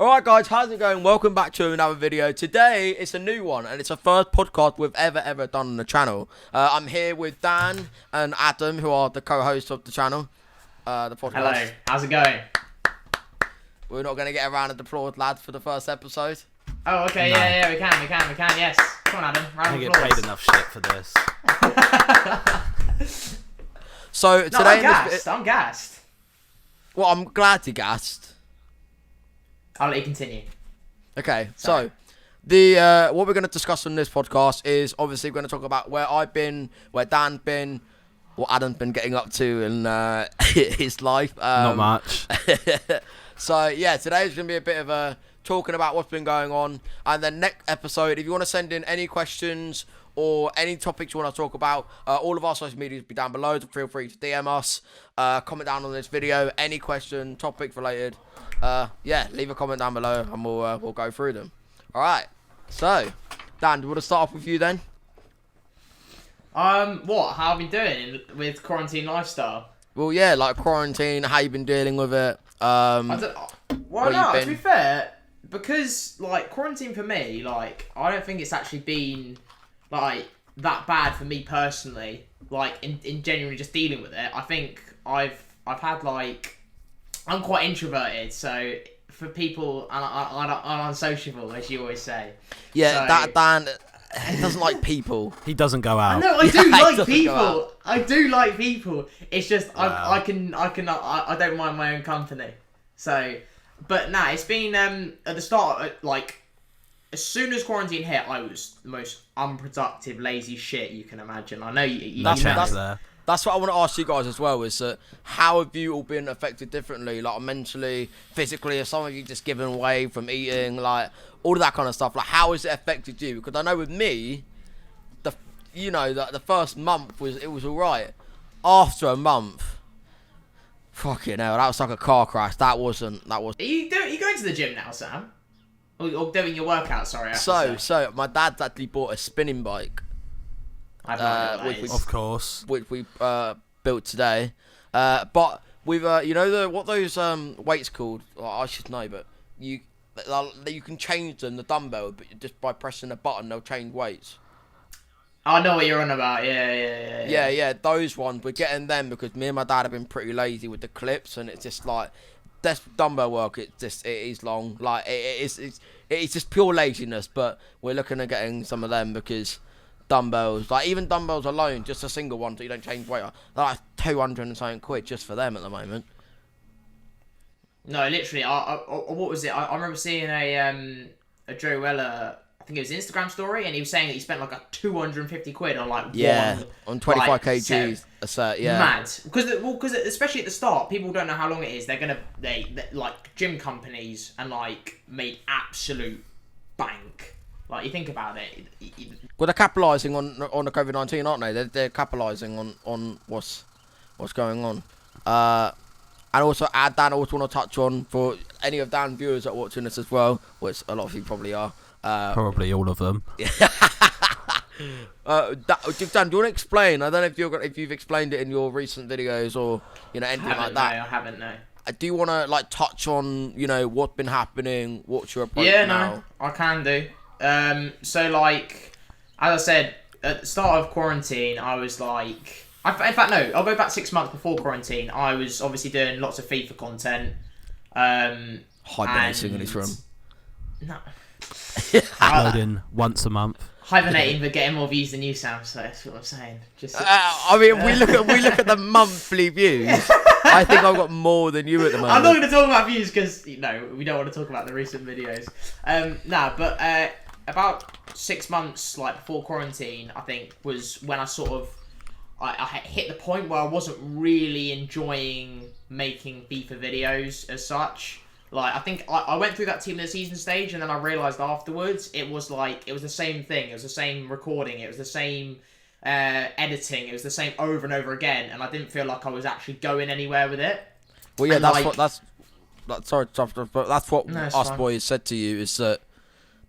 Alright guys, how's it going? Welcome back to another video. Today, it's a new one, and it's the first podcast we've ever done on the channel. I'm here with Dan and Adam, who are the co-hosts of the channel, the podcast. Hello, how's it going? We're not going to get a round of applause, lads, for the first episode. Oh, okay, No. yeah, we can, yes. Come on, Adam, I round don't of get applause. paid enough shit for this. So, No, today... I'm gassed. Well, I'm glad you gassed. I'll let you continue. Okay, Sorry. so the what we're going to discuss on this podcast is obviously we're going to talk about where I've been, where Dan's been, what Adam's been getting up to in his life. Not much. So yeah, today's going to be a bit of a talking about what's been going on, and then next episode, if you want to send in any questions or any topics you want to talk about, all of our social media will be down below, so feel free to DM us, comment down on this video, any question, topic related. Yeah, leave a comment down below and we'll go through them. Alright, so Dan, do you want to start off with you then? What? How have you been doing with quarantine lifestyle? Well, yeah, like quarantine, how you been dealing with it? I don't. Well, where you no. been? To be fair, because like quarantine for me, like I don't think it's actually been like that bad for me personally. Like in genuinely just dealing with it, I think I've had like. I'm quite introverted, so for people, I'm unsociable, as you always say. Yeah, So- that Dan, he doesn't like people. He doesn't go out. No, I do Yeah, it like doesn't go people. out. I do like people. It's just Wow. I don't mind my own company. So, but nah, it's been at the start, like as soon as quarantine hit, I was the most unproductive, lazy shit you can imagine. I know you That know chance that. there. That's what I want to ask you guys as well, is that how have you all been affected differently, like mentally, physically, or some of you just given away from eating, like all of that kind of stuff, like how has it affected you? Because I know with me, the first month was all right. After a month, fucking hell, that was like a car crash. That was. Are you going to the gym now, Sam? Or doing your workout? Sorry. I have to say. So my dad's actually bought a spinning bike, I have no idea what that which is. Of course. which we built today. But with what those weights called? Well, I should know, but you can change them, the dumbbell, but just by pressing a button they'll change weights. I know what you're on about. Yeah. Yeah, those ones. We're getting them because me and my dad have been pretty lazy with the clips, and it's just like that's dumbbell work. It is long. Like it's just pure laziness. But we're looking at getting some of them because dumbbells, like even dumbbells alone, just a single one so you don't change weight, they're like 200 and something quid just for them at the moment. No, literally. What was it? I remember seeing a Joe Weller. I think it was Instagram story, and he was saying that he spent like a 250 quid on like On 25 like, kgs set. a set. Yeah, Mad, because especially at the start, people don't know how long it is. They like gym companies and like made absolute bank. Like you think about it. well, they're capitalising on the COVID-19, aren't they? They're capitalising on what's going on. And also, Dan, I also want to touch on, for any of Dan's viewers that are watching this as well, which a lot of you probably are. Probably all of them. Dan, do you want to explain? I don't know if you've explained it in your recent videos or anything like that. No, I haven't. No. Do you want to like touch on what's been happening? What's your approach Yeah, now? no, I can do. So like, as I said, at the start of quarantine, I was like, in fact, no, I'll go back 6 months before quarantine. I was obviously doing lots of FIFA content. Hibernating in his room. No. Uploading once a month. Hibernating, but getting more views than you, Sam. So that's what I'm saying. Just. I mean, we look at the monthly views. I think I've got more than you at the moment. I'm not going to talk about views because we don't want to talk about the recent videos. But about 6 months like before quarantine, I think was when I sort of I hit the point where I wasn't really enjoying making FIFA videos as such. Like I think I went through that team of the season stage, and then I realised afterwards it was the same thing. It was the same recording. It was the same editing. It was the same over and over again, and I didn't feel like I was actually going anywhere with it. Well, yeah, And, that's like- what sorry, but that's what No, it's us fine. boys said to you, is that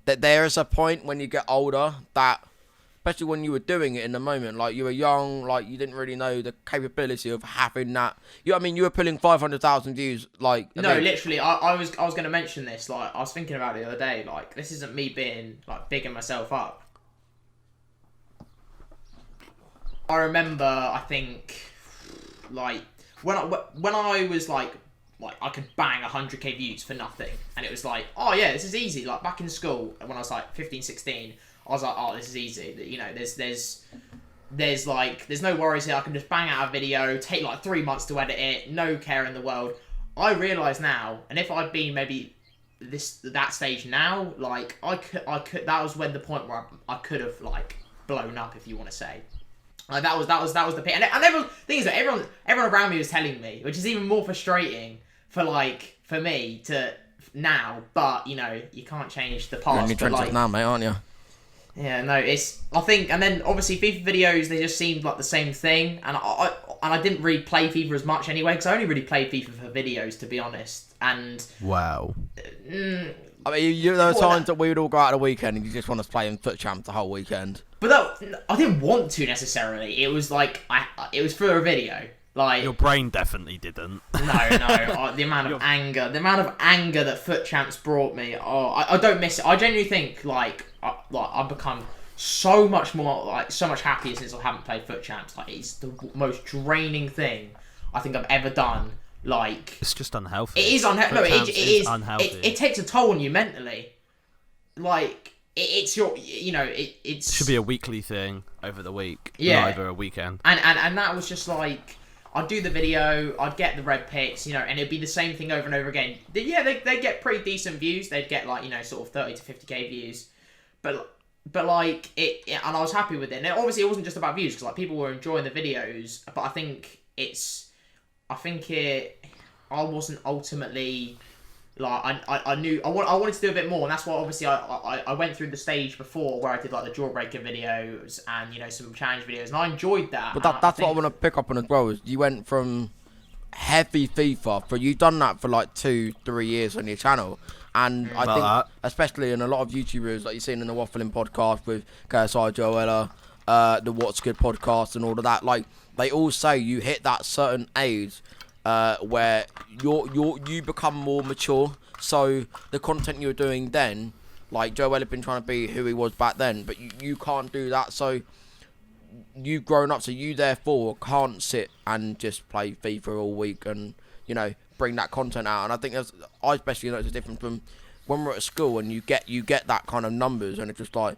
there is a point when you get older that especially when you were doing it in the moment. Like, you were young, like, you didn't really know the capability of having that. You know what I mean? You were pulling 500,000 views, like... No, literally, I was going to mention this. Like, I was thinking about it the other day. Like, this isn't me being, like, bigging myself up. I remember, I think, like, when I was, like, I could bang 100k views for nothing. And it was like, oh, yeah, this is easy. Like, back in school, when I was, like, 15, 16... I was like, oh, this is easy. You know, there's no worries here. I can just bang out a video, take like 3 months to edit it, no care in the world. I realise now, and if I'd been maybe that stage now, like I could. That was when the point where I could have like blown up, if you want to say. Like that was the pit. And everyone, thing is that everyone around me was telling me, which is even more frustrating for me to now. But you know, you can't change the past. You're in your trenches now, mate, aren't you? Yeah, no, I think, and then obviously FIFA videos, they just seemed like the same thing, and I didn't really play FIFA as much anyway, because I only really played FIFA for videos, to be honest, and... Wow. I mean, there were times that we would all go out on the weekend and you just want to play in Foot Champ the whole weekend. But I didn't want to, necessarily. It was like, it was for a video. Like, your brain definitely didn't. No, the amount of anger that Foot Champs brought me. Oh, I don't miss it. I genuinely think I've become so much happier since I haven't played Foot Champs. Like, it's the most draining thing I think I've ever done. Like, it's just unhealthy. It is unhealthy. No, it is unhealthy. It takes a toll on you mentally. Like, it's your, you know, it should be a weekly thing over the week, yeah, not over a weekend. And that was just like, I'd do the video, I'd get the red picks, you know, and it'd be the same thing over and over again. Yeah, they'd get pretty decent views. They'd get like, you know, sort of 30 to 50k views, but like and I was happy with it. And obviously, it wasn't just about views, because like people were enjoying the videos. But I think I wasn't ultimately. Like, I knew I wanted to do a bit more, and that's why obviously I went through the stage before where I did like the Jawbreaker videos and, you know, some challenge videos, and I enjoyed that. But that's what I want to pick up on as well, is you went from heavy FIFA, but you've done that for like 2-3 years on your channel, and I think especially in a lot of YouTubers, like you've seen in the Waffling podcast with KSI Joella, the What's Good podcast and all of that, like they all say you hit that certain age where you become more mature. So the content you were doing then, like Joel had been trying to be who he was back then, but you can't do that. So you've grown up, so you therefore can't sit and just play FIFA all week and, you know, bring that content out. And I think I especially notice a difference from when we're at school and you get that kind of numbers, and it's just like,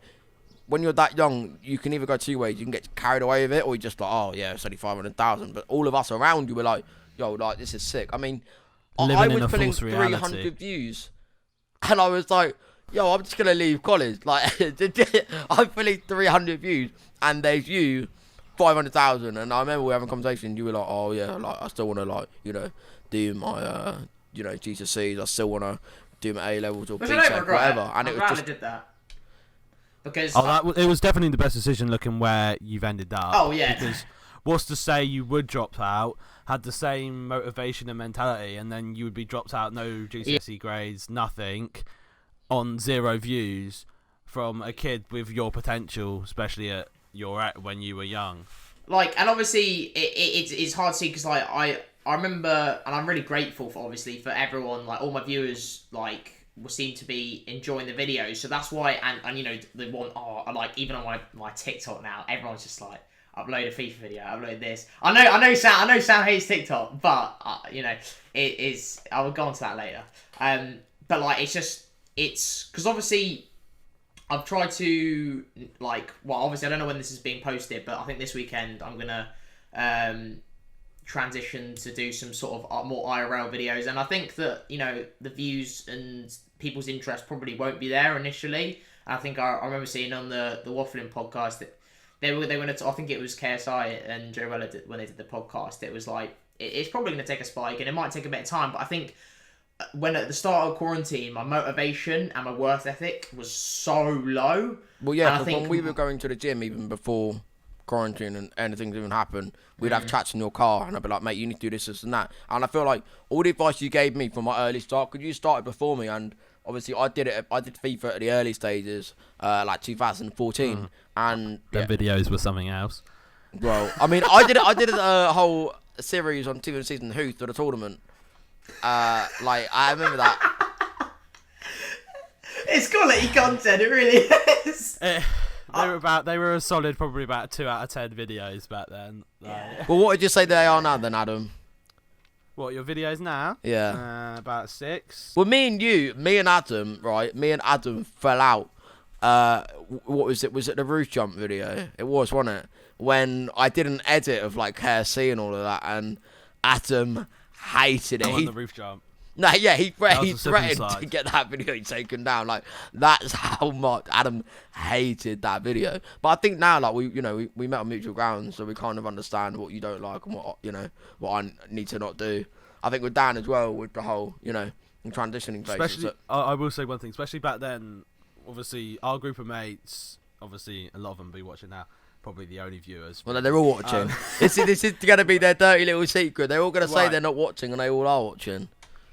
when you're that young, you can either go two ways. You can get carried away with it, or you just like, oh yeah, it's only 500,000. But all of us around you were like, yo, like, this is sick. I mean, I was putting 300 views, and I was like, yo, I'm just gonna leave college. Like, I'm putting 300 views, and there's you, 500,000. And I remember we were having a conversation. You were like, oh yeah, like I still want to, like, you know, do my you know, GCSEs. I still want to do my A levels or BTEC, whatever. And it was just, I did that. Because it was definitely the best decision, looking where you've ended up. Oh yeah. Because what's to say you would drop out, had the same motivation and mentality, and then you would be dropped out, no GCSE grades, nothing, on 0 views from a kid with your potential, especially at when you were young. Like, and obviously it's hard to see, because like I remember, and I'm really grateful for everyone, like all my viewers, like, seem to be enjoying the videos. So that's why, and you know, they want, like, even on my TikTok now, everyone's just like, upload a FIFA video, upload this. I know Sam hates TikTok, but you know, it is. I will go on to that later. But like, it's because obviously I've tried to, like, well, obviously I don't know when this is being posted, but I think this weekend I'm gonna transition to do some sort of more IRL videos, and I think that, you know, the views and people's interest probably won't be there initially. I think I remember seeing on the Waffling podcast that they were going to, I think it was KSI and Joella when they did the podcast, it was like, it's probably going to take a spike, and it might take a bit of time, but I think when at the start of quarantine, my motivation and my work ethic was so low. Well, yeah, because when we were going to the gym even before quarantine and anything even happened, we'd have chats in your car, and I'd be like, mate, you need to do this and that. And I feel like all the advice you gave me from my early start, because you started before me, and obviously I did FIFA at the early stages, like 2014, and The videos were something else. well, I mean, I did a whole series on TV season Who for the tournament. Like I remember that. It's quality content, it really is. They were a solid, probably about 2 out of 10 videos back then. Like, Well, what would you say they are now then, Adam? what, your videos now? Yeah. About 6. Well, me and Adam, right? Me and Adam fell out. What was it? Was it the roof jump video? It was, wasn't it? When I did an edit of like KSC and all of that, and Adam hated it. On the roof jump. No, yeah, he was a threatened slip to get that video taken down. Like, that's how much Adam hated that video. But I think now, like, we met on mutual ground, so we kind of understand what you don't like and what I need to not do. I think with Dan as well, with the whole, transitioning phase. Especially, I will say one thing, especially back then, obviously, our group of mates, obviously, a lot of them be watching now, probably the only viewers. Well, they're all watching. This is going to be their dirty little secret. They're all going to say they're not watching, and they all are watching.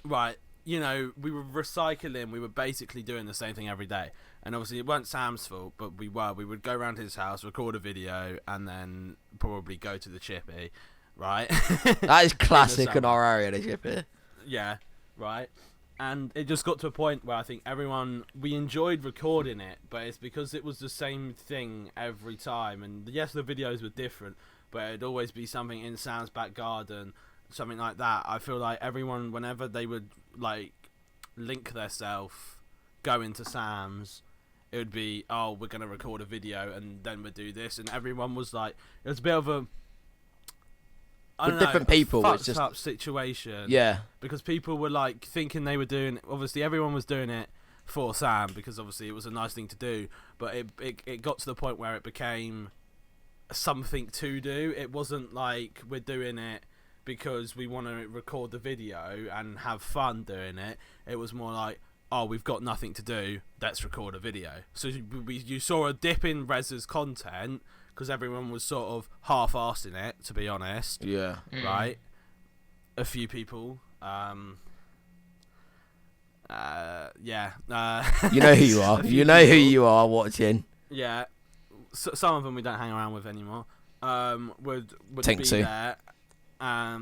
Right, we were recycling. We were basically doing the same thing every day, and obviously it weren't Sam's fault, but we would go around his house, record a video, and then probably go to the chippy, right? That is classic in our area, the chippy. Yeah, right. And it just got to a point where I think we enjoyed recording it, but it's because it was the same thing every time. And yes, the videos were different, but it'd always be something in Sam's back garden, something like that. I feel like everyone, whenever they would like link themselves, go into Sam's, it would be, oh, we're gonna record a video and then we'd do this, and everyone was like, it was a bit of a different people, it's it's just up situation. Yeah, because people were like thinking they were doing. Obviously, everyone was doing it for Sam because obviously it was a nice thing to do. But it got to the point where it became something to do. It wasn't like we're doing it because we want to record the video and have fun doing it. It was more like, oh, we've got nothing to do, let's record a video. So you saw a dip in Rez's content because everyone was sort of half-arsing it, to be honest. Yeah. Right? A few people. Yeah. You know who you are. You know who you are watching. Yeah. So, some of them we don't hang around with anymore. Would Think be so. there. I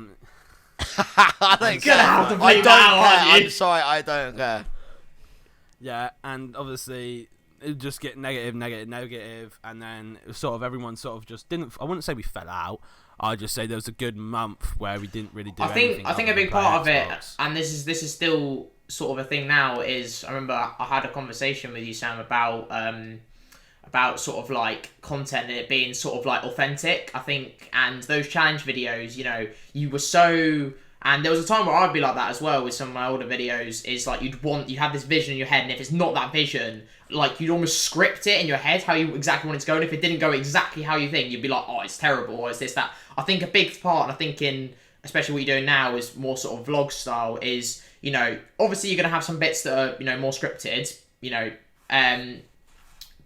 don't Gonna care. have to I bleep don't that, care. aren't you? I'm sorry, I don't care. Yeah, and obviously it would just get negative, and then sort of everyone sort of just didn't. I wouldn't say we fell out. I'd just say there was a good month where we didn't really do anything. I think a big part of it, and this is still sort of a thing now, is I remember I had a conversation with you, Sam, about sort of like content and it being sort of like authentic, I think, and those challenge videos, you were so, and there was a time where I'd be like that as well with some of my older videos, is like you had this vision in your head, and if it's not that vision, like you'd almost script it in your head how you exactly want it to go, and if it didn't go exactly how you think, you'd be like, oh, it's terrible, or it's this, that. I think a big part, and I think especially what you're doing now is more sort of vlog style, is, obviously you're going to have some bits that are, more scripted,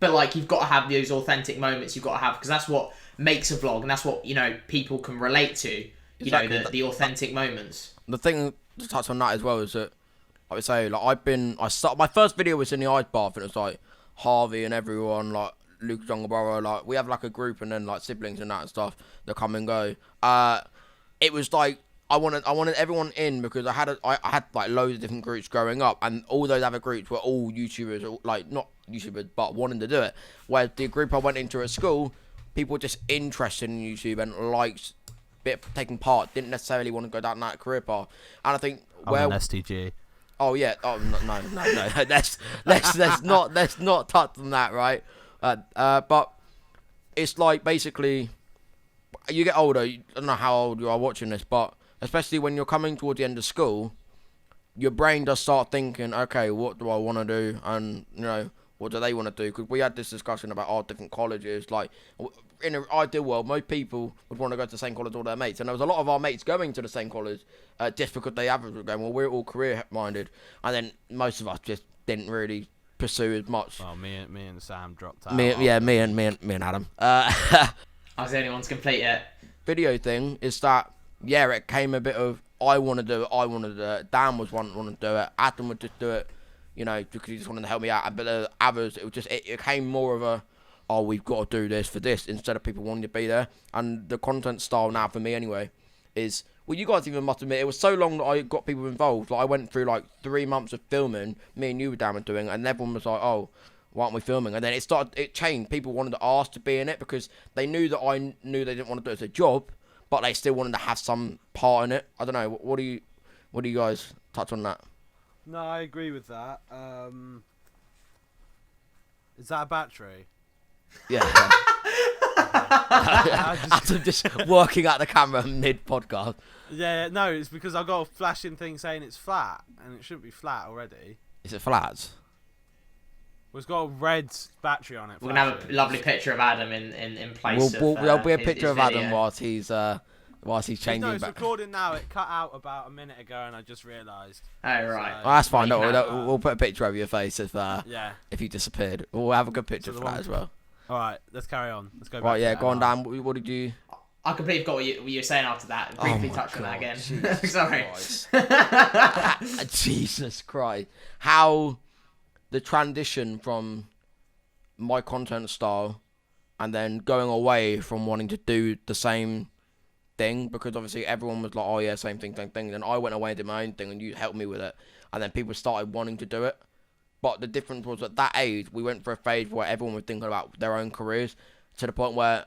but like you've got to have those authentic moments. You've got to have, because that's what makes a vlog, and that's what people can relate to. Exactly. The authentic moments. The thing to touch on that as well is that I would say, like, my first video was in the ice bath, and it was like Harvey and everyone, like Luke's younger brother, like we have like a group and then like siblings and that and stuff that come and go. It was like I wanted everyone in because I had like loads of different groups growing up, and all those other groups were all YouTubers, like not YouTubers but wanting to do it. Whereas the group I went into at school, people were just interested in YouTube and liked taking part, didn't necessarily want to go down that career path. And I think an STG. Oh yeah. Oh no. Let's not touch on that, right? But it's like basically you get older. I don't know how old you are watching this, but especially when you're coming towards the end of school, your brain does start thinking, okay, what do I want to do, and what do they want to do? Because we had this discussion about our different colleges. Like, in an ideal world, most people would want to go to the same college as all their mates. And there was a lot of our mates going to the same college just because they were going, well, we're all career-minded. And then most of us just didn't really pursue as much. Well, me and Sam dropped out. Me and Adam. I was the only one to complete it. Video thing is that, yeah, it came a bit of, I want to do it. Dan was wanting to do it. Adam would just do it. you know, because he just wanted to help me out. But the others, it became more of a, oh, we've got to do this for this, instead of people wanting to be there. And the content style now, for me anyway, is, well, you guys even must admit, it was so long that I got people involved. Like, I went through like 3 months of filming, me and you were down and doing, and everyone was like, oh, why aren't we filming? And then it changed. People wanted to ask to be in it because they knew that I knew they didn't want to do it as a job, but they still wanted to have some part in it. I don't know. What do you guys touch on that? No, I agree with that. Is that a battery? Yeah. I'm just working out the camera mid podcast. Yeah, no, it's because I got a flashing thing saying it's flat, and it shouldn't be flat already. Is it flat? Well, it's got a red battery on it. We're gonna have a lovely picture of Adam in place. There'll be a picture of Adam video. whilst he's changing. No, it's back. recording now. It cut out about a minute ago, and I just realised. Oh right. So- Oh, that's fine. You can We'll put a picture of your face if Yeah. if you disappeared. We'll have a good picture So for the that one- as well. All right, let's carry on. Let's go back. Right, to yeah, that go on, now. Dan. What did you? I completely forgot what you were saying after that. Briefly my touch on that God, again. Jesus Sorry. Jesus Christ! How the transition from my content style and then going away from wanting to do the same thing, because obviously everyone was like, oh yeah, same thing. Then I went away and did my own thing, and you helped me with it, and then people started wanting to do it. But the difference was, at that age, we went for a phase where everyone was thinking about their own careers, to the point where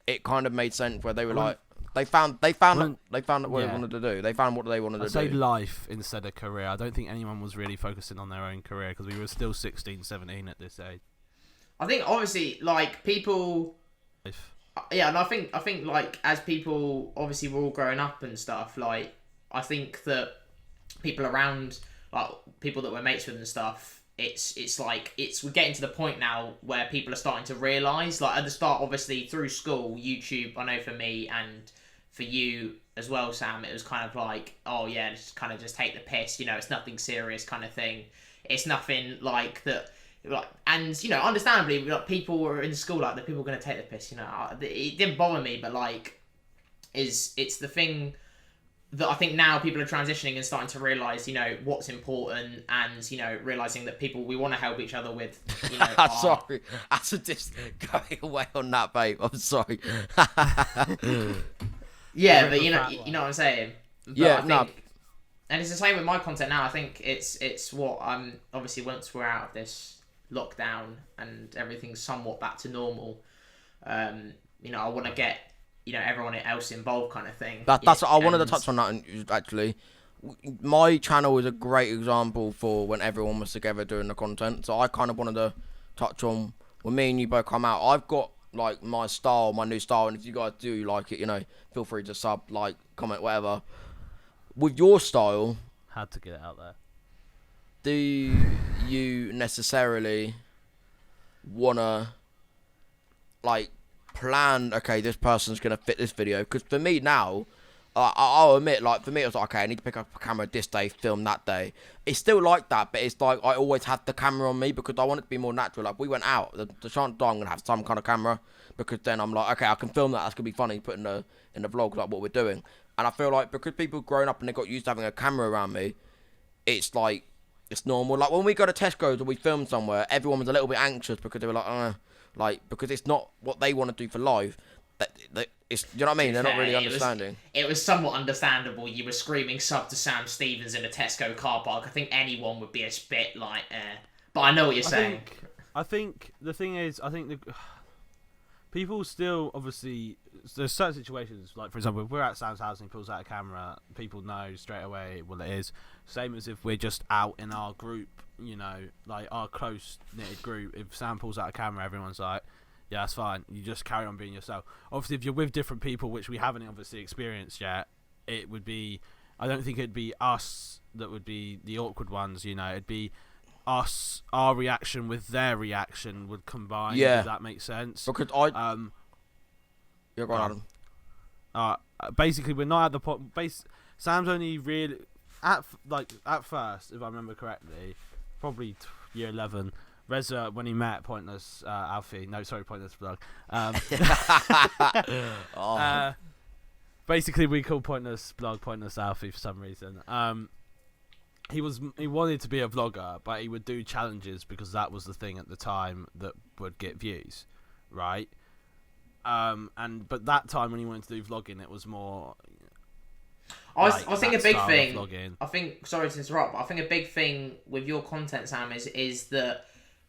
it kind of made sense, where they were like, they found what they wanted to do. They found what they wanted to I'd say do. life instead of career. I don't think anyone was really focusing on their own career because we were still 16, 17 at this age. I think obviously like people. Life. Yeah, and I think like as people obviously we're all growing up and stuff. Like I think that people around, like people that we're mates with and stuff. We're getting to the point now where people are starting to realise, like at the start, obviously through school, YouTube, I know for me and for you as well, Sam, it was kind of like, oh yeah, just take the piss, you know, it's nothing serious kind of thing. It's nothing like that, like, and you know, understandably, like people were in school, like the people were going to take the piss, you know, it didn't bother me, but like, it's the thing that I think now people are transitioning and starting to realise, you know, what's important, and you know, realising that we want to help each other with, you know. I'm sorry. I'm just going away on that, babe. I'm sorry. Yeah, but you know what I'm saying. But Yeah, I think, and it's the same with my content now. I think it's what I'm obviously, once we're out of this lockdown and everything's somewhat back to normal. You know, I want to get, you know, everyone else involved, kind of thing. That's I wanted to touch on that actually. My channel is a great example for when everyone was together doing the content. So I kind of wanted to touch on when me and you both come out. I've got like my style, my new style, and if you guys do like it, you know, feel free to sub, like, comment, whatever. With your style, Had to get it out there. do you necessarily wanna like plan, okay, this person's gonna fit this video? Because for me now, I'll admit, like, for me it was like, okay, I need to pick up a camera this day, film that day. It's still like that, but it's like I always had the camera on me because I want it to be more natural. Like, we went out, the chance I'm gonna have some kind of camera, because then I'm like, okay, I can film that, that's gonna be funny, put in the vlog, like what we're doing. And I feel like because people grown up and they got used to having a camera around me, it's like, it's normal. Like when we go to Tesco's or we film somewhere, everyone was a little bit anxious because they were like, because it's not what they want to do for live. It's, you know what I mean? They're not really understanding. It was somewhat understandable. You were screaming sub to Sam Stevens in a Tesco car park. I think anyone would be a bit like, But I know what you're saying. I think the thing is, people still, obviously, there's certain situations, like for example, if we're at Sam's house and he pulls out a camera, people know straight away what it is. Same as if we're just out in our group, you know, like our close knitted group. If Sam pulls out a camera, everyone's like, yeah, that's fine. You just carry on being yourself. Obviously, if you're with different people, which we haven't obviously experienced yet, it would be, I don't think it'd be us that would be the awkward ones, you know. It'd be us, our reaction with their reaction would combine. Yeah. If that makes sense. Because you're going on. Basically, we're not at the point. Sam's only really at first, if I remember correctly, probably year 11. Reza, when he met Pointless Alfie, Pointless Vlog. Oh. Basically, we call Pointless Vlog Pointless Alfie for some reason. he wanted to be a vlogger, but he would do challenges because that was the thing at the time that would get views, right? But that time when he wanted to do vlogging, it was more. I think a big thing. Sorry to interrupt, but I think a big thing with your content, Sam, is that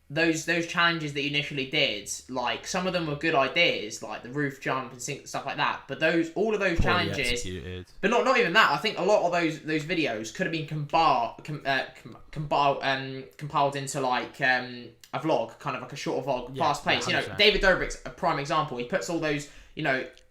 those challenges that you initially did, like some of them were good ideas, like the roof jump and stuff like that. But all of those challenges, executed. but not even that. I think a lot of those videos could have been compiled into like a vlog, kind of like a short vlog, fast paced. 100%. David Dobrik's a prime example. He puts all those,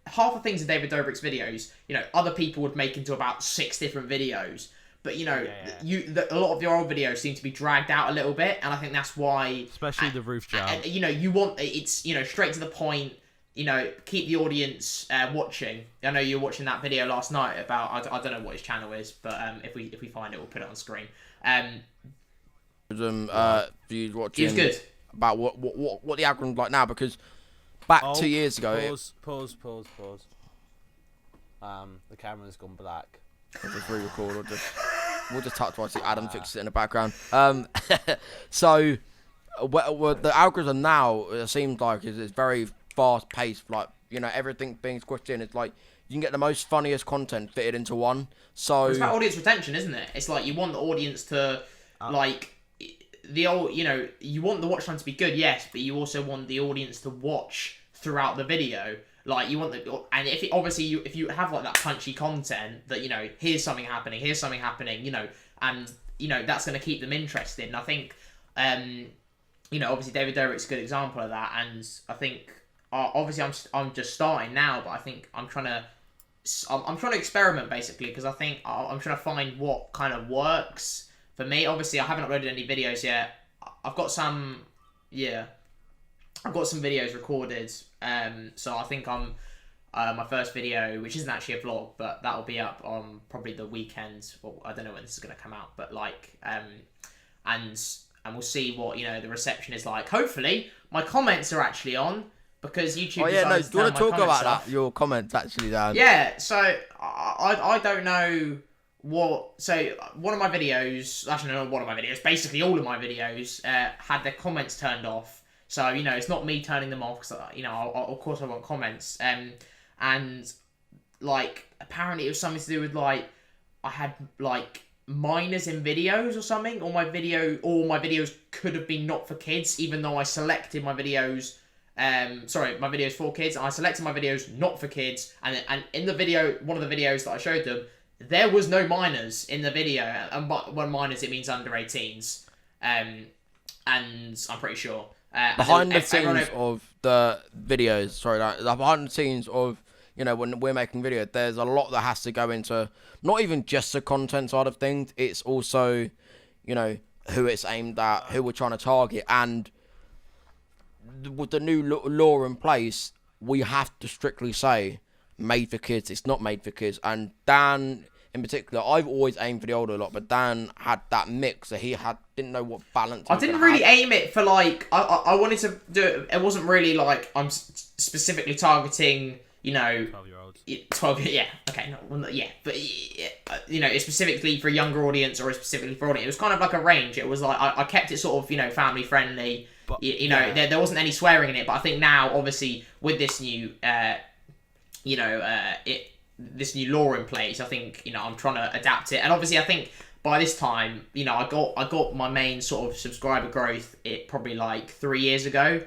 half the things in David Dobrik's videos, other people would make into about 6 different videos. But a lot of your old videos seem to be dragged out a little bit, and I think that's why, especially the roof jump. And, you want it's straight to the point. Keep the audience watching. I know you were watching that video last night about I don't know what his channel is, but if we find it, we'll put it on screen. Views watching. He was good about what the algorithm's like now, because back 2 years ago. Pause. The camera's gone black. I'll just re-record, we'll just touch while Adam fixes it in the background. So the algorithm now, it seems like is very fast paced, like everything being squished in. It's like you can get the most funniest content fitted into one. So it's about audience retention, isn't it? It's like you want the audience to like you want the watch time to be good, yes, but you also want the audience to watch throughout the video. Like you want and if you have like that punchy content that here's something happening, and that's going to keep them interested. And I think obviously David Dobrik's a good example of that. And I think obviously I'm just starting now, but I think I'm trying to experiment basically, because I think I'm trying to find what kind of works for me. Obviously I haven't uploaded any videos yet. I've got some videos recorded, so I think I'm my first video, which isn't actually a vlog, but that'll be up on probably the weekend. Well, I don't know when this is going to come out, but and we'll see what the reception is like. Hopefully, my comments are actually on, because YouTube. Oh yeah, no. Do you want to talk about off. that? Your comments actually, Dan. Yeah. So I don't know what. So one of my videos, actually not one of my videos, basically all of my videos had their comments turned off. So, it's not me turning them off, because, of course I want comments. And, like, apparently it was something to do with, like, I had, like, minors in videos or something. All my videos could have been not for kids, even though I selected my videos, my videos for kids. And I selected my videos not for kids. And in the video, one of the videos that I showed them, there was no minors in the video. And when minors, it means under 18s. And I'm pretty sure. Behind the scenes of the videos, behind the scenes of, when we're making videos, there's a lot that has to go into not even just the content side of things. It's also, who it's aimed at, who we're trying to target. And with the new law in place, we have to strictly say made for kids. It's not made for kids. And Dan, in particular, I've always aimed for the older lot, but Dan had that mix that he didn't know what balance. I didn't really aim it for like I wanted to do it. It wasn't really like I'm specifically targeting 12-year-olds. 12, yeah, okay, no, yeah, but it's specifically for a younger audience or specifically for audience. It was kind of like a range. It was like I kept it sort of family friendly. But, there wasn't any swearing in it. But I think now, obviously, with this new this new law in place, I think I'm trying to adapt it. And obviously I think by this time I got my main sort of subscriber growth probably like 3 years ago,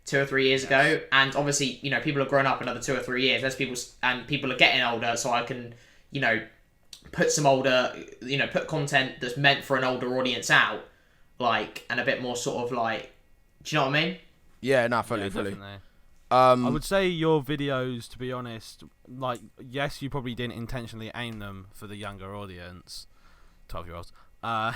2 or 3 years ago. And obviously people have grown up another 2 or 3 years. There's people are getting older, so I can put some older put content that's meant for an older audience out, like, and a bit more sort of like, do you know what I mean? Yeah, no, fully. I would say your videos, to be honest, like, yes, you probably didn't intentionally aim them for the younger audience, 12-year-olds. I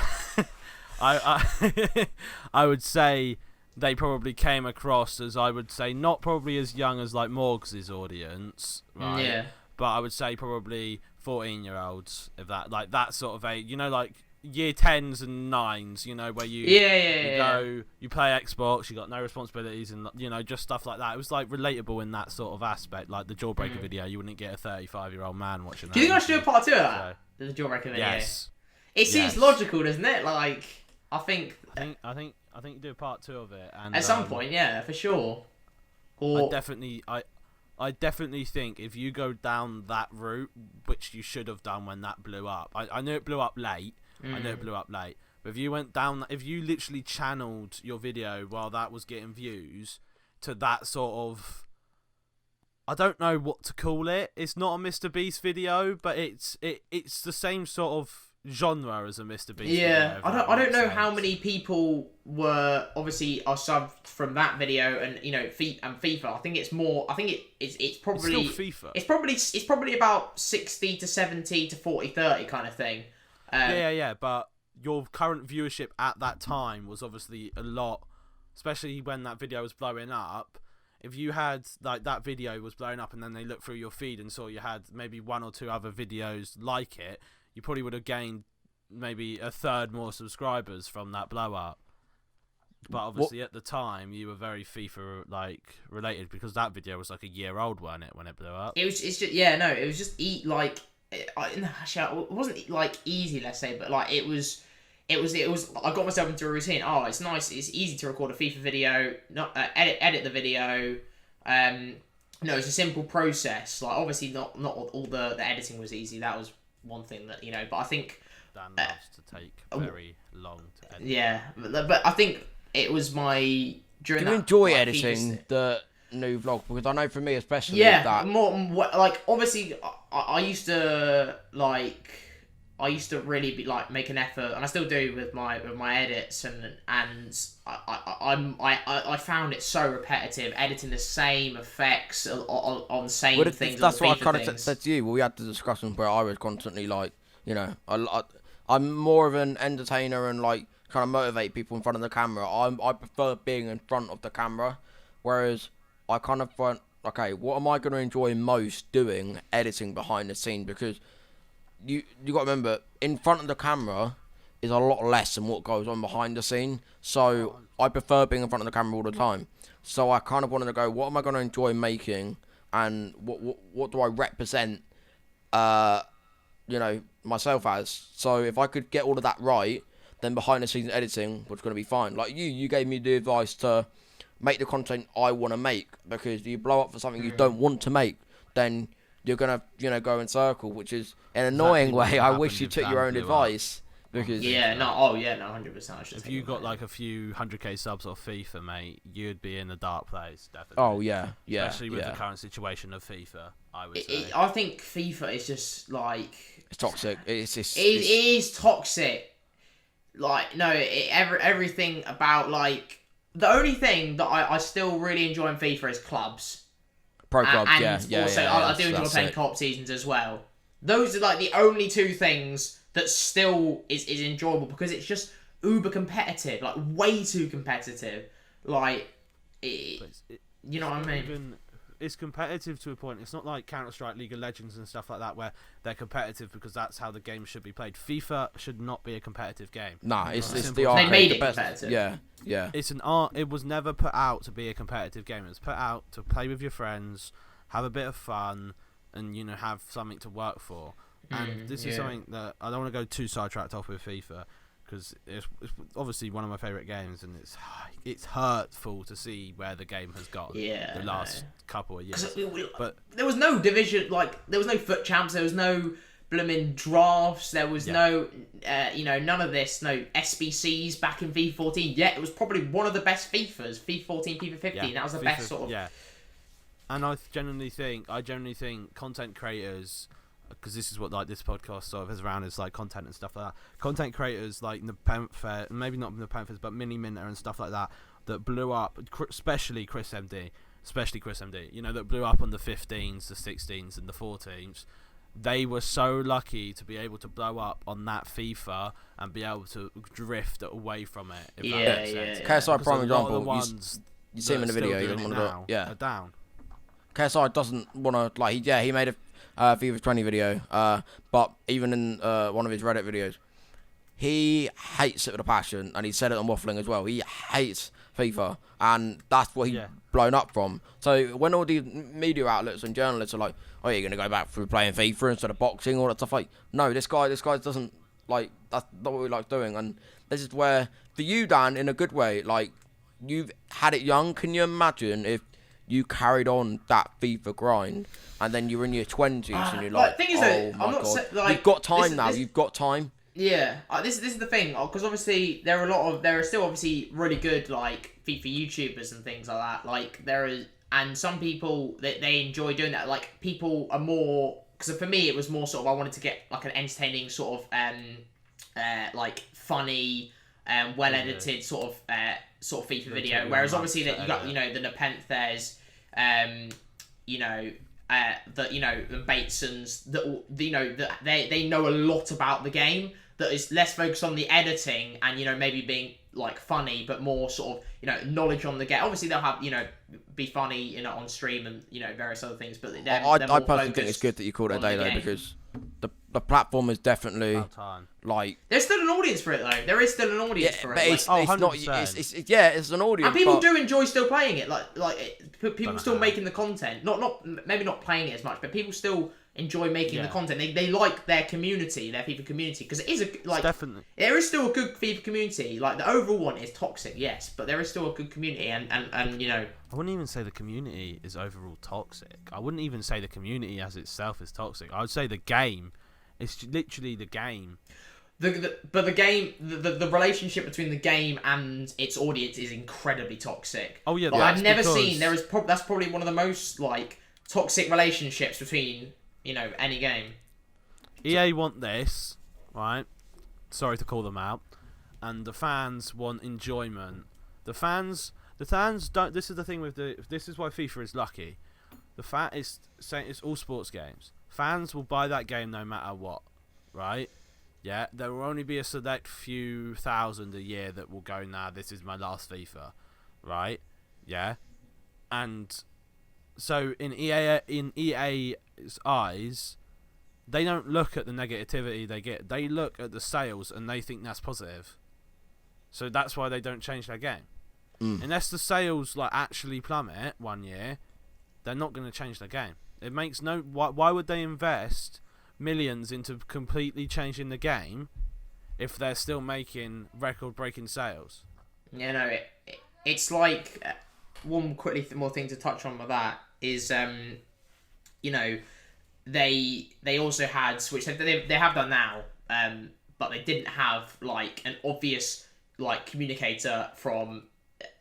would say they probably came across as, I would say, not probably as young as like Morgs' audience, right? Yeah. But I would say probably 14-year-olds, if that sort of age, like year 10s and 9s, where you go, you play Xbox, you got no responsibilities, and just stuff like that. It was like relatable in that sort of aspect, like the Jawbreaker video. You wouldn't get a 35-year-old man watching that. Do you think I should do a part 2 of that? The Jawbreaker video. Yes. It seems Yes. logical, doesn't it? Like, I think you do a part 2 of it, and at some point, yeah, for sure. Or I definitely think if you go down that route, which you should have done when that blew up. I know it blew up late. But if you went down, if you literally channeled your video while that was getting views to that sort of, I don't know what to call it. It's not a Mr. Beast video, but it's the same sort of genre as a Mr. Beast yeah, video. I don't know how many people are subbed from that video, and FIFA. I think it's more. I think it's probably still FIFA. It's probably about 60 to 70 to 40-30 kind of thing. Yeah, but your current viewership at that time was obviously a lot, especially when that video was blowing up. If you had, like, that video was blowing up and then they looked through your feed and saw you had maybe 1 or 2 other videos like it, you probably would have gained maybe a third more subscribers from that blow up. But obviously at the time you were very FIFA related, because that video was like a year old, wasn't it, when it blew up? It was just actually, it wasn't like easy, let's say, but like it was. I got myself into a routine. Oh, it's nice. It's easy to record a FIFA video, not edit the video. It's a simple process. Like, obviously not all the editing was easy. That was one thing that, but I think Dan loves to take very long to edit. Yeah, but I think it was my during. Do you that, enjoy like, editing the new vlog? Because I know for me especially, yeah, that more like, obviously I used to really be like make an effort, and I still do with my edits, and I found it so repetitive, editing the same effects on same things. That's what I kind of of said to you. We had the discussion where I was constantly like, I'm more of an entertainer and like kind of motivate people in front of the camera. I prefer being in front of the camera, whereas I kind of find, okay, what am I going to enjoy most doing? Editing behind the scene, because you got to remember, in front of the camera is a lot less than what goes on behind the scene. So I prefer being in front of the camera all the time. So I kind of wanted to go, what am I going to enjoy making, and what do I represent, myself as? So if I could get all of that right, then behind the scenes editing was going to be fine. Like you gave me the advice to make the content I want to make, because if you blow up for something you don't want to make, then you're gonna, go in circle, which is an annoying way. I wish you took your own advice, because 100%. If you got like a few 100k subs off FIFA, mate, you'd be in a dark place, definitely. Oh yeah, especially with the current situation of FIFA, I would say. I think FIFA is just like, it's toxic. It is toxic. Like, no, everything about, like, the only thing that I still really enjoy in FIFA is clubs. Pro clubs, and yeah. also, I do enjoy playing co-op seasons as well. Those are like the only two things that still is enjoyable, because it's just uber competitive, like way too competitive. Like, you know what I mean? It's competitive to a point. It's not like Counter-Strike, League of Legends and stuff like that, where they're competitive because that's how the game should be played. FIFA should not be a competitive game. Nah, it's the They arcade, made the it best. competitive. Yeah. It's an art. It was never put out to be a competitive game. It was put out to play with your friends, have a bit of fun, and have something to work for. And this is something that I don't want to go too sidetracked off with FIFA, because it's obviously one of my favourite games, and it's hurtful to see where the game has gone the last couple of years. But there was no division, like, there was no foot champs, there was no blooming drafts, there was no, none of this, no SBCs back in FIFA 14. Yet it was probably one of the best FIFAs, FIFA 14, FIFA 15. That was the FIFA, best sort of. Yeah. And I genuinely think content creators, because this is what like this podcast sort of is around, is like content and stuff like that. Content creators like Nepenthe, maybe not Nepenthes, but Mini Minter and stuff like that blew up, especially Chris MD, that blew up on the 15s, the 16s, and the 14s. They were so lucky to be able to blow up on that FIFA and be able to drift away from it. If that makes sense. KSI, prime example. Ones you see him in the video. He doesn't want to do it. Yeah. Are down. KSI doesn't want to, he made a FIFA 20 video, but even in one of his Reddit videos, he hates it with a passion, and he said it on Waffling as well. He hates FIFA, and that's what he's blown up from. So when all these media outlets and journalists are like, "Oh, you're gonna go back through playing FIFA instead of boxing," all that stuff, like, no, this guy doesn't like that's not what we like doing. And this is where, for you, Dan, in a good way, like you've had it young. Can you imagine if you carried on that FIFA grind and then you're in your 20s and you're like, thing is, oh I'm my not God, like, you've got time now. You've got time. Yeah, this is the thing, because obviously there are still obviously really good like FIFA YouTubers and things like that. Like there is, and some people they enjoy doing that. Like people are more, because for me it was more sort of I wanted to get like an entertaining sort of like funny, well edited sort of FIFA video. Whereas obviously that you got the Nepenthes, the Batesons, that they know a lot about the game. That is less focused on the editing and maybe being like funny, but more sort of knowledge on the game. Obviously they'll have be funny on stream and various other things. But I personally think it's good that you called it a day though, because the platform is definitely like there's still an audience for it though. There is still an audience for it. But it's not. It's an audience. And people do enjoy still playing it. People still making the content. Maybe not playing it as much, but people still enjoy making the content. They like their community, their FIFA community, because it is definitely there is still a good FIFA community. Like the overall one is toxic, yes, but there is still a good community, and I wouldn't even say the community is overall toxic. I wouldn't even say the community as itself is toxic. I would say the game. It's literally the game. But the game, the relationship between the game and its audience is incredibly toxic. Oh yeah, but I've never seen that's probably one of the most like toxic relationships between any game. EA want this, right? Sorry to call them out, and the fans want enjoyment. The fans don't. This is the thing with this is why FIFA is lucky. The fact is saying it's all sports games. Fans will buy that game no matter what, right? Yeah, there will only be a select few thousand a year that will go, nah, this is my last FIFA, right? Yeah, and so in EA's eyes, they don't look at the negativity they get. They look at the sales and they think that's positive. So that's why they don't change their game. Unless the sales actually plummet one year, they're not going to change their game. It makes no. Why would they invest millions into completely changing the game if they're still making record-breaking sales? It's like one more thing to touch on with that is they also had, which they have done now, but they didn't have an obvious communicator from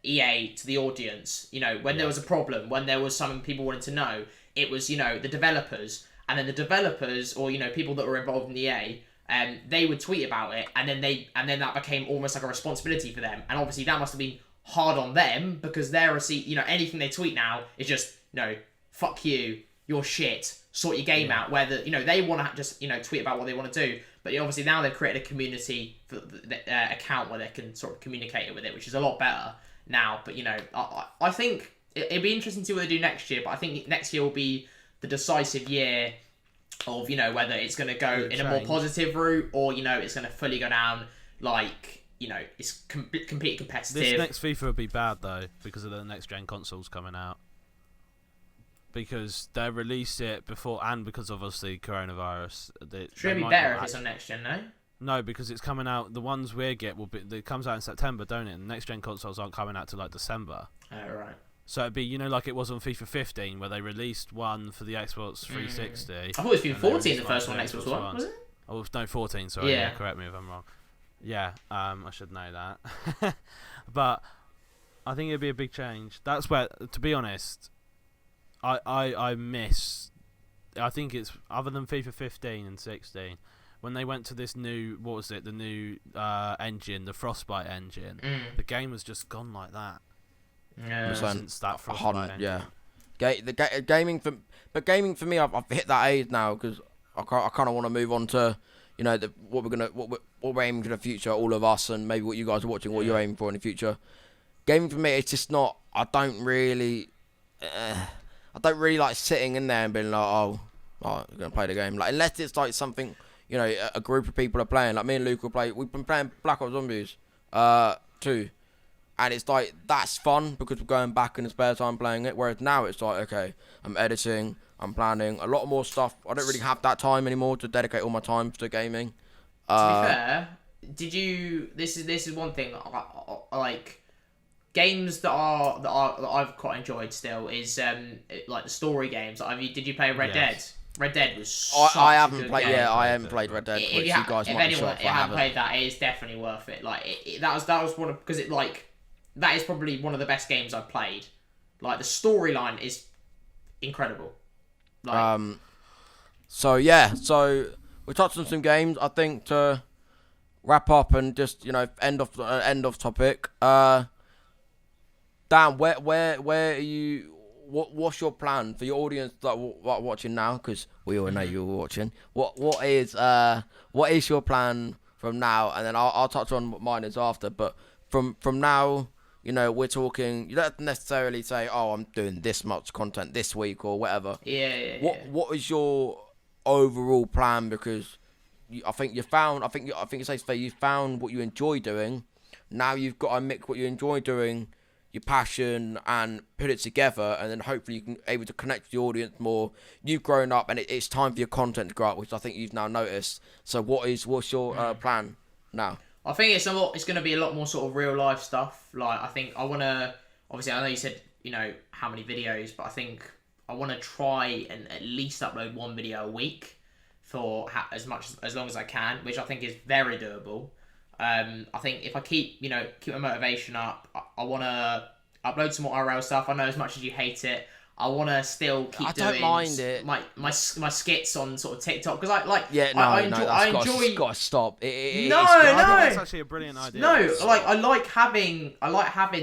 EA to the audience. When there was a problem, when there was something people wanted to know, it was the developers, and then the developers or people that were involved in EA, they would tweet about it, and then that became almost like a responsibility for them. And obviously that must have been hard on them, because they're anything they tweet now is just fuck you, you're shit, sort your game out. Where they want to just tweet about what they want to do, but obviously now they've created a community for the account where they can sort of communicate with it, which is a lot better now. But I think it'd be interesting to see what they do next year. But I think next year will be the decisive year of whether it's going to go in a more positive route, or it's going to fully go down it's completely competitive. This next FIFA would be bad though, because of the next gen consoles coming out. Because they release it before, and because obviously coronavirus. Should it be better if it's on next gen, no? No, because it's coming out. The ones we get it comes out in September, don't it? And the next gen consoles aren't coming out till December. Oh right. So it'd be like it was on FIFA 15, where they released one for the Xbox 360. I thought it was FIFA 14, the first one on Xbox One, was it? Oh no, 14. Sorry, yeah. Correct me if I'm wrong. Yeah, I should know that. But I think it'd be a big change. That's where, to be honest, I miss. I think it's other than FIFA 15 and 16, when they went to this new, what was it? The new engine, the Frostbite engine. The game has just gone like that. Yeah. Since that Frostbite engine. Yeah. Gaming for me, I've hit that age now, because I kind of want to move on to what we're aiming for the future, all of us, and maybe what you guys are watching, what you're aiming for in the future. Gaming for me, it's just not. I don't really like sitting in there and being like, oh, we're gonna play the game. Unless it's something, a group of people are playing. Like me and Luke will play. We've been playing Black Ops Zombies 2, and it's that's fun because we're going back in the spare time playing it. Whereas now it's okay, I'm editing, I'm planning a lot more stuff. I don't really have that time anymore to dedicate all my time to gaming. To be fair, did you? This is one thing. Like games that I've quite enjoyed still is like the story games. Did you play Red Dead? Red Dead was such I a haven't good played. game. Yeah, I haven't played Red Dead. Which you guys if might be anyone shocked. I haven't haven't. played that, it is definitely worth it. Like that was one of because it like that is probably one of the best games I've played. Like the storyline is incredible. Like, So yeah, so we touched on some games. I think to wrap up and just end of topic. Dan, where are you? What's your plan for your audience that are watching now? Because we all know you're watching. What is your plan from now? And then I'll touch on what mine is after. But from now, we're talking. You don't necessarily say, "Oh, I'm doing this much content this week" or whatever. Yeah. What is your overall plan? Because I think it's safe to say you found what you enjoy doing. Now you've got to mix what you enjoy doing, your passion, and put it together, and then hopefully you can able to connect with the audience more. You've grown up, and it's time for your content to grow up, which I think you've now noticed. So what's your plan now? I think it's going to be a lot more sort of real life stuff. Like I think I want to. Obviously, I know you said how many videos, but I think I want to try and at least upload one video a week for as long as I can, which I think is very doable. I think if I keep my motivation up, I want to upload some more IRL stuff. I know as much as you hate it, I want to still keep doing. I don't mind it. My skits on sort of TikTok because I enjoy. Got to stop. No. That's actually a brilliant idea. No, like I like having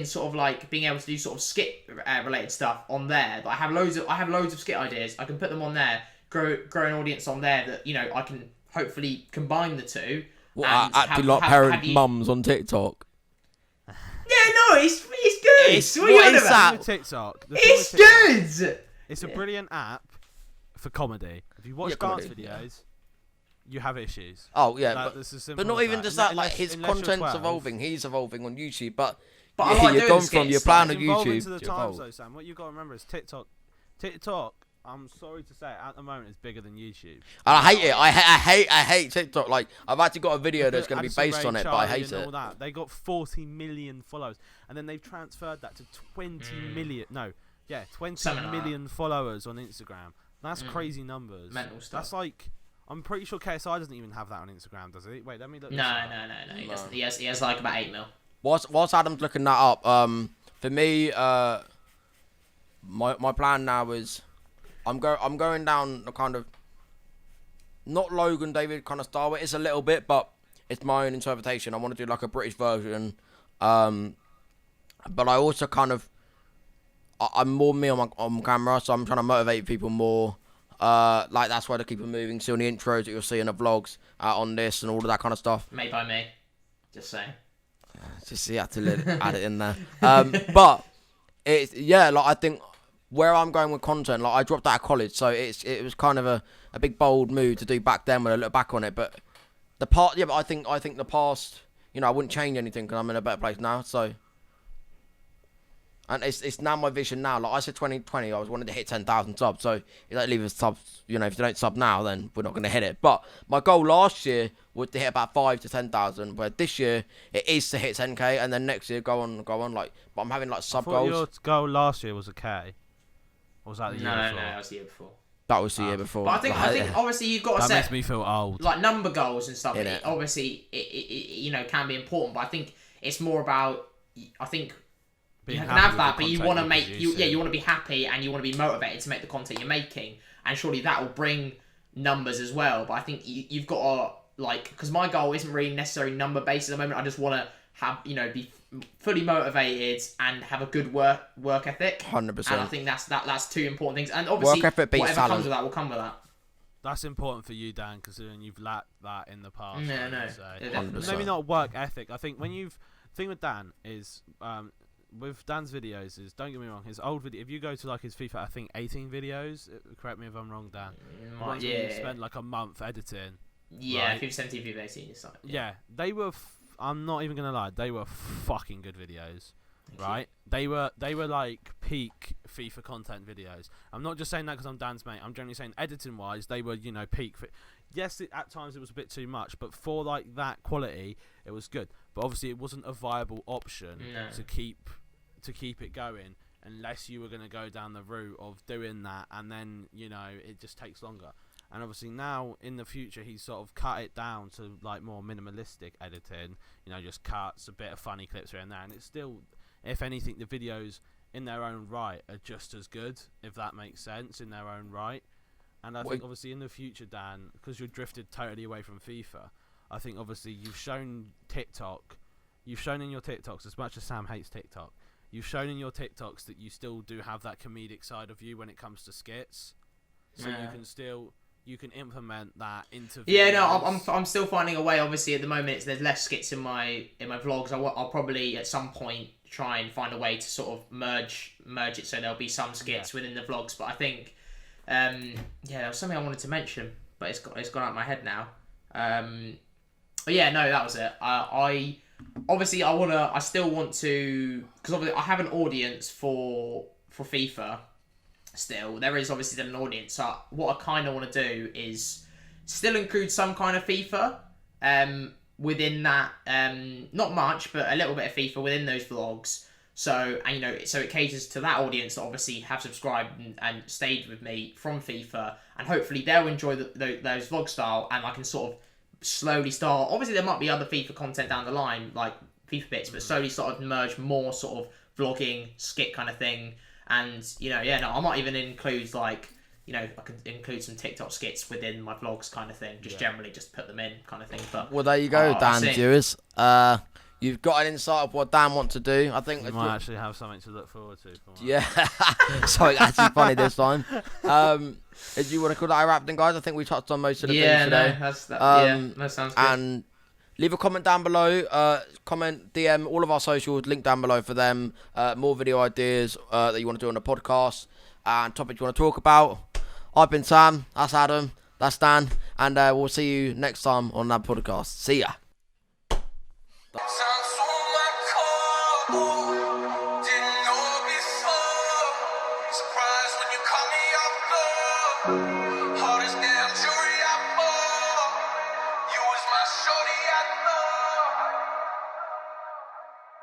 sort of like being able to do sort of skit related stuff on there. I have loads of skit ideas. I can put them on there, grow an audience on there that I can hopefully combine the two. Acting like parent mums on TikTok. Yeah, no, it's good. What is that? TikTok. It's good. It's a brilliant app for comedy. If you watch dance videos, you have issues. Oh yeah, but not even just that. Like his content's evolving. He's evolving on YouTube, but I like you've gone from your plan on YouTube YouTube to the times though, Sam. What you've got to remember is TikTok. I'm sorry to say, at the moment, it's bigger than YouTube. And I hate it. I hate TikTok. Like I've actually got a video that's going to be based on it, but I hate it. They got 40 million followers, and then they've transferred that to 20 million. No, yeah, 20 million followers on Instagram. That's crazy numbers. Mental stuff. That's like, I'm pretty sure KSI doesn't even have that on Instagram, does he? Wait, let me look. No. He doesn't. He has like about 8 mil. Whilst Adam's looking that up, for me, my plan now is. I'm going down the kind of not Logan David kind of style. It's a little bit, but it's my own interpretation. I want to do like a British version, but I also kind of I'm more me on camera, so I'm trying to motivate people more. Like that's why they keep it moving. See on the intros that you'll see in the vlogs on this and all of that kind of stuff. Made by me, just saying. Just you have to add it in there. But it's like I think. Where I'm going with content, like I dropped out of college, so it was kind of a big bold move to do back then when I look back on it. But but I think the past, I wouldn't change anything because I'm in a better place now. So, and it's now my vision now. Like I said, 2020, I was wanting to hit 10,000 subs. So if you don't leave us subs, if you don't sub now, then we're not going to hit it. But my goal last year was to hit about 5 to 10,000. Where this year it is to hit 10k, and then next year go on. Like, but I'm having like sub goals. Your goal last year was a K. Or was that the year before? No, that was the year before. That was the year before. But I think obviously you've got to set. That makes me feel old. Like number goals and stuff. Obviously, it can be important, but I think it's more about. I think you can have that, but you want to make you want to be happy and you want to be motivated to make the content you're making, and surely that will bring numbers as well. But I think you've got to because my goal isn't really necessarily number based at the moment. I just want to have be fully motivated and have a good work ethic. 100%. And I think that's two important things. And obviously, work ethic beats whatever talent. comes with that will come with that. That's important for you, Dan, considering you've lacked that in the past. No. Maybe not work ethic. I think the thing with Dan is, with Dan's videos is, don't get me wrong, his old video, if you go to like his FIFA, I think 18 videos, correct me if I'm wrong, Dan. You spent like a month editing. Yeah, right? FIFA 17, FIFA 18 Yeah, they were. I'm not even gonna lie, they were fucking good videos, right? They were like peak FIFA content videos. I'm not just saying that because I'm Dan's mate. I'm generally saying editing wise, they were peak. Yes, at times it was a bit too much, but for like that quality, it was good. But obviously, it wasn't a viable option to keep it going unless you were going to go down the route of doing that, and then it just takes longer. And obviously now in the future, he's sort of cut it down to like more minimalistic editing. Just cuts, a bit of funny clips here and there, and it's still, if anything, the videos in their own right are just as good, if that makes sense, in their own right. And I think obviously in the future, Dan, because you've drifted totally away from FIFA, I think obviously you've shown in your TikToks, as much as Sam hates TikTok, you've shown in your TikToks that you still do have that comedic side of you when it comes to skits. So you can implement that into videos. Yeah, no, I'm still finding a way. Obviously, at the moment, there's less skits in my vlogs. I'll probably at some point try and find a way to sort of merge it so there'll be some skits within the vlogs. But I think, there was something I wanted to mention, but it's gone out of my head now. But yeah, no, that was it. I still want to, because obviously I have an audience for FIFA. Still, there is obviously an audience. So what I kind of want to do is still include some kind of FIFA within that. Not much, but a little bit of FIFA within those vlogs. So so it caters to that audience that obviously have subscribed and stayed with me from FIFA, and hopefully they'll enjoy those vlog style, and I can sort of slowly start. Obviously, there might be other FIFA content down the line, like FIFA bits, but slowly sort of merge more sort of vlogging skit kind of thing. And I might even include I could include some TikTok skits within my vlogs kind of thing, generally just put them in kind of thing. But well, there you go, Dan viewers. You've got an insight of what Dan wants to do. I think you might actually have something to look forward to. Yeah, sorry, actually funny this time. If you want to call that a wrap, then guys, I think we touched on most of the things today. That sounds good. And leave a comment down below. Comment, DM, all of our socials, link down below for them. More video ideas that you want to do on the podcast and topics you want to talk about. I've been Sam. That's Adam. That's Dan. And we'll see you next time on that podcast. See ya.